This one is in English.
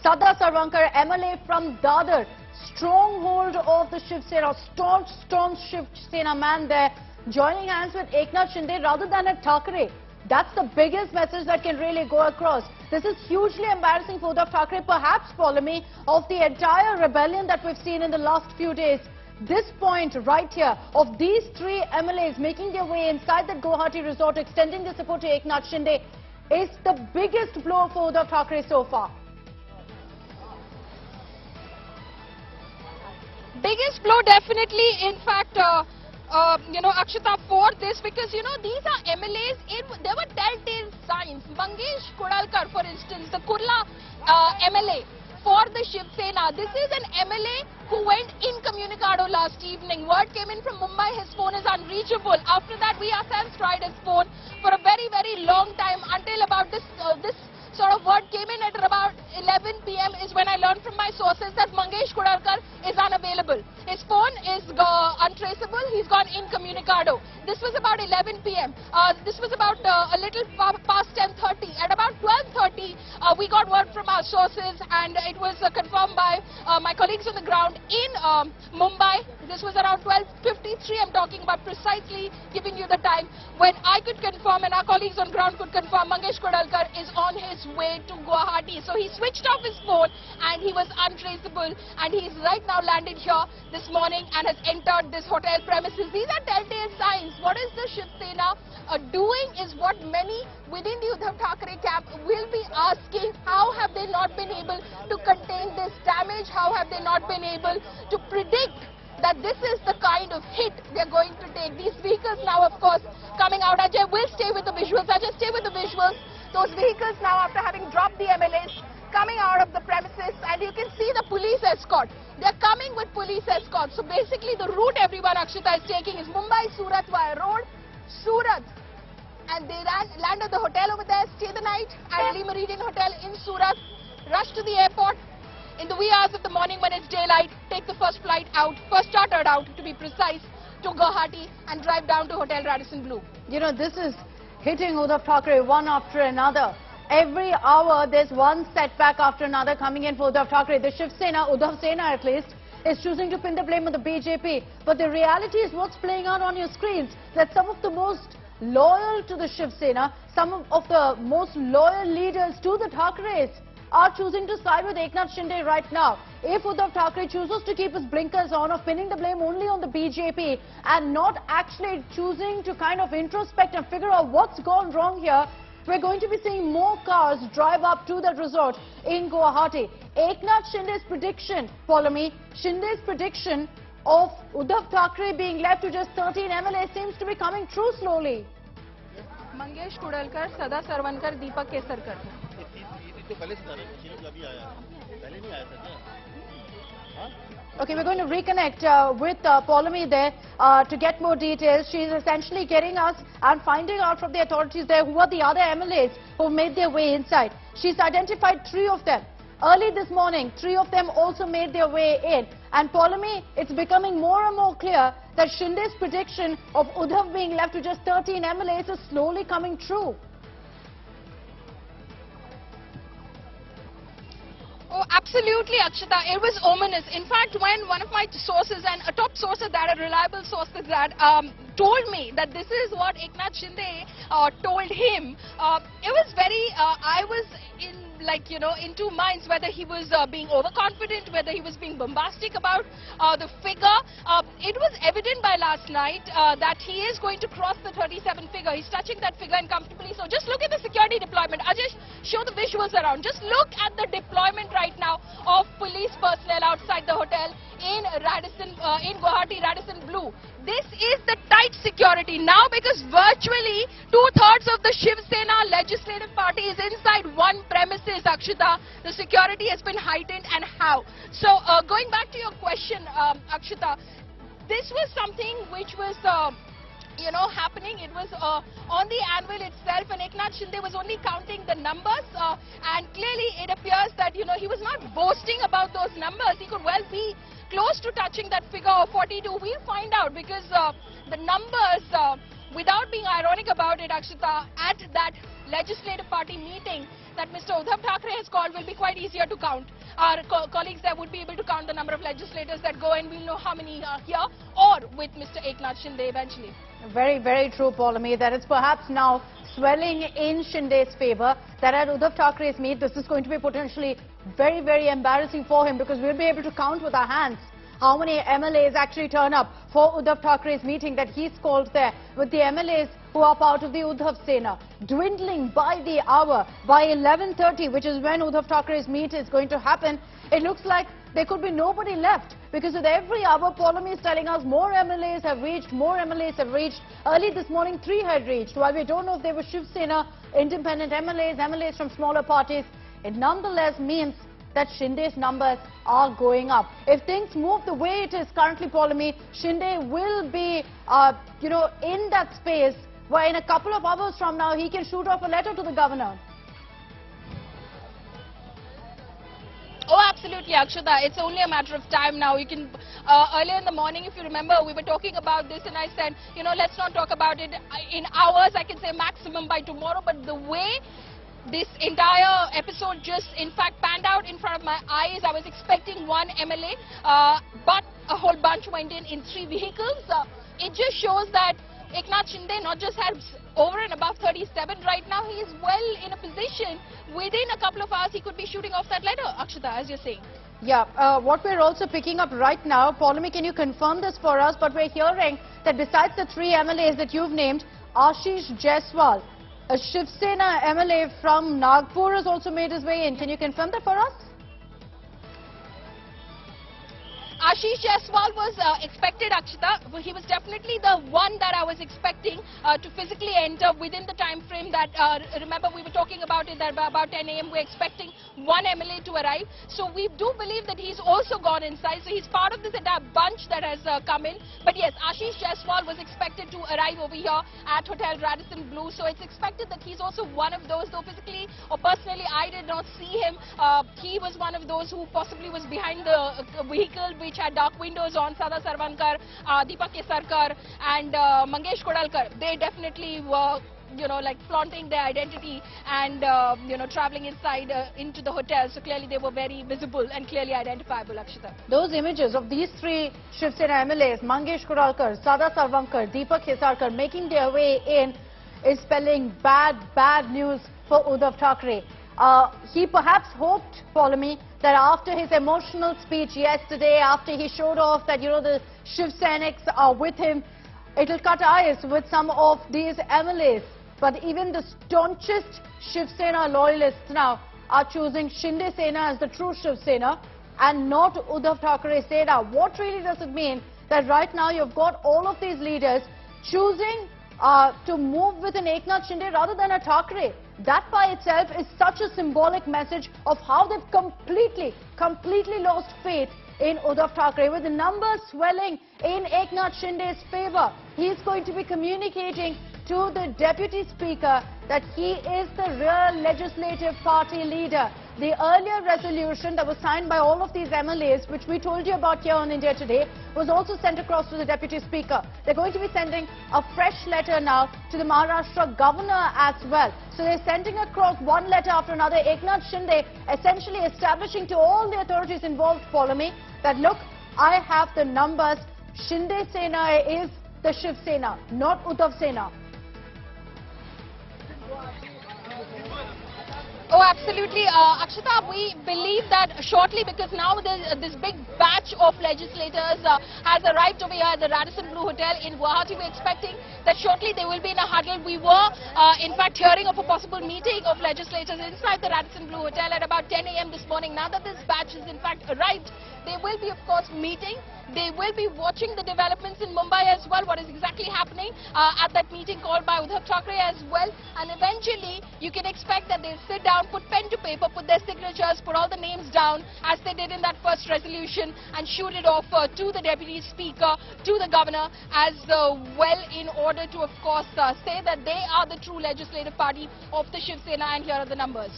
Sada Sarvankar MLA from Dadar, stronghold of the Shiv Sena, staunch Shiv Sena man there, joining hands with Eknath Shinde rather than a Thackeray. That's the biggest message that can really go across. This is hugely embarrassing for Uddhav Thackeray, perhaps, Polemy, of the entire rebellion that we've seen in the last few days. This point right here of these three MLAs making their way inside the Guwahati resort, extending their support to Eknath Shinde, is the biggest blow for Uddhav Thackeray so far. Biggest blow, definitely. In fact, Akshita, for this, because these are MLAs. There were telltale signs. Mangesh Kudalkar, for instance, the Kurla MLA for the Shiv Sena. This is an MLA who went incommunicado last evening. Word came in from Mumbai, his phone is unreachable. After that, we ourselves tried his phone for a very, very long time until about this sort of word came in at about 11 p.m. is when I learned from my sources that Mangesh Kudalkar is unavailable. His phone is untraceable. He's gone incommunicado. This was about 11 p.m. This was about a little past 10:30. At about 12:30, we got word from our sources, and it was confirmed by my colleagues on the ground in Mumbai. This was around 12:53. I'm talking about precisely, giving you the time when I could confirm and our colleagues on ground could confirm Mangesh Kudalkar is on his way to Guwahati. So he switched off his phone and he was untraceable, and he's right now landed here this morning and has entered this hotel premises. These are telltale signs. What is the Shiv Sena doing is what many within the Uddhav Thackeray camp will be asking. How have they not been able to contain this damage? How have they not been able to predict that this is the kind of hit they're going to take? These vehicles now, of course, coming out. Ajay will stay with the visuals. Ajay, stay with the visuals. Those vehicles now, after having dropped the MLAs, coming out of the premises, and you can see the police escort. They're coming with police escort. So basically the route everyone, Akshita, is taking is Mumbai, Surat via road, Surat. And they land at the hotel over there, stay the night at Lee Meridian Hotel in Surat, rush to the airport in the wee hours of the morning when it's daylight, take the first flight out, first chartered out to be precise, to Guwahati and drive down to Hotel Radisson Blu. This is hitting Uddhav Thackeray one after another. Every hour there's one setback after another coming in for Uddhav Thackeray. The Shiv Sena, Uddhav Sena at least, is choosing to pin the blame on the BJP. But the reality is what's playing out on your screens, that some of the most loyal to the Shiv Sena, some of the most loyal leaders to the Thackerays are choosing to side with Eknath Shinde right now. If Uddhav Thackeray chooses to keep his blinkers on of pinning the blame only on the BJP and not actually choosing to kind of introspect and figure out what's gone wrong here, we're going to be seeing more cars drive up to that resort in Guwahati. Eknath Shinde's prediction, follow me, Shinde's prediction of Uddhav Thackeray being left to just 13 MLAs seems to be coming true slowly. Mangesh Kudalkar, Sada Sarvankar, Deepak Kesarkar. Okay, we're going to reconnect with Polemy there to get more details. She's essentially getting us and finding out from the authorities there who are the other MLAs who made their way inside. She's identified 3 of them. Early this morning, 3 of them also made their way in. And Polemy, it's becoming more and more clear that Shinde's prediction of Uddhav being left to just 13 MLAs is slowly coming true. Oh, absolutely, Akshita. It was ominous. In fact, when one of my sources, and a top source of that, a reliable source of that, told me that this is what Eknath Shinde told him, it was very, I was in 2 minds whether he was being overconfident, whether he was being bombastic about the figure. It was evident by last night that he is going to cross the 37 figure. He's touching that figure comfortably. So just look at the security deployment. Ajay, show the visuals around. Just look at the deployment right now of police personnel outside the hotel in Radisson, in Guwahati, Radisson Blu. This is the tight security now, because virtually 2/3 of the Shiv Sena legislative party is inside one premises, Akshita. The security has been heightened, and how? So going back to your question, Akshita, this was something which was happening. It was on the anvil itself, and Eknath Shinde was only counting the numbers, and clearly it appears that he was not boasting about those numbers. He could well be close to touching that figure of 42. We'll find out, because the numbers, without being ironic about it, Akshita, at that legislative party meeting that Mr. Uddhav Thackeray has called will be quite easier to count. Our colleagues there would be able to count the number of legislators that go, and we'll know how many are here or with Mr. Eknath Shinde eventually. Very, very true, Paulami, that it's perhaps now swelling in Shinde's favour, that at Uddhav Thackeray's meet, this is going to be potentially very, very embarrassing for him, because we'll be able to count with our hands how many MLAs actually turn up for Uddhav Thackeray's meeting that he's called there, with the MLAs who are part of the Uddhav Sena dwindling by the hour. By 11:30, which is when Uddhav Thackeray's meet is going to happen, it looks like there could be nobody left, because with every hour, Paulami is telling us more MLAs have reached, more MLAs have reached. Early this morning, 3 had reached. While we don't know if they were Shiv Sena, independent MLAs, MLAs from smaller parties, it nonetheless means that Shinde's numbers are going up. If things move the way it is currently, Paulami, Shinde will be, in that space where in a couple of hours from now, he can shoot off a letter to the governor. Oh, absolutely, Akshata. It's only a matter of time now. You can, earlier in the morning, if you remember, we were talking about this and I said, let's not talk about it in hours. I can say maximum by tomorrow. But the way this entire episode just, in fact, panned out in front of my eyes, I was expecting one MLA, but a whole bunch went in 3 vehicles. It just shows that Eknath Shinde not just has over and above 37 right now, he is well in a position. Within a couple of hours, he could be shooting off that letter, Akshata, as you're saying. Yeah, what we're also picking up right now, Paulami, can you confirm this for us? But we're hearing that besides the 3 MLAs that you've named, Ashish Jaiswal, a Shiv Sena MLA from Nagpur, has also made his way in. Can you confirm that for us? Ashish Jaiswal was expected, Akshita. He was definitely the one that I was expecting to physically enter within the time frame that, remember we were talking about it, that about 10 a.m. we're expecting one MLA to arrive. So we do believe that he's also gone inside. So he's part of this entire bunch that has come in. But yes, Ashish Jaiswal was expected to arrive over here at Hotel Radisson Blu. So it's expected that he's also one of those, though physically or personally I did not see him. He was one of those who possibly was behind the vehicle which had dark windows on. Sada Sarvankar, Deepak Kesarkar and Mangesh Kudalkar, they definitely were like flaunting their identity and traveling inside into the hotel. So clearly they were very visible and clearly identifiable, Akshita. Those images of these 3 Shiv Sena MLAs, Mangesh Kudalkar, Sada Sarvankar, Deepak Kesarkar, making their way in is spelling bad news for Uddhav Thackeray. He perhaps hoped, Paulami, that after his emotional speech yesterday, after he showed off that, the Shiv Senics are with him, it'll cut ice with some of these MLAs. But even the staunchest Shiv Sena loyalists now are choosing Shinde Sena as the true Shiv Sena and not Uddhav Thackeray Sena. What really does it mean that right now you've got all of these leaders choosing to move with an Eknath Shinde rather than a Thackeray? That by itself is such a symbolic message of how they've completely lost faith in Uddhav Thackeray. With the numbers swelling in Eknath Shinde's favour, he's going to be communicating to the Deputy Speaker that he is the real legislative party leader. The earlier resolution that was signed by all of these MLAs, which we told you about here on India Today, was also sent across to the Deputy Speaker. They're going to be sending a fresh letter now to the Maharashtra Governor as well. So they're sending across one letter after another. Eknath Shinde essentially establishing to all the authorities involved, follow me, that look, I have the numbers. Shinde Sena is the Shiv Sena, not Uddhav Sena. Oh, absolutely. Akshata, we believe that shortly, because now this big batch of legislators has arrived over here at the Radisson Blu Hotel in Guwahati. We're expecting that shortly they will be in a huddle. We were, in fact, hearing of a possible meeting of legislators inside the Radisson Blu Hotel at about 10 a.m. this morning. Now that this batch has, in fact, arrived, they will be, of course, meeting. They will be watching the developments in Mumbai as well, what is exactly happening at that meeting called by Uddhav Thackeray as well. And eventually, you can expect that they'll sit down, put pen to paper, put their signatures, put all the names down as they did in that first resolution and shoot it off to the Deputy Speaker, to the Governor as well, in order to, of course, say that they are the true legislative party of the Shiv Sena, and here are the numbers.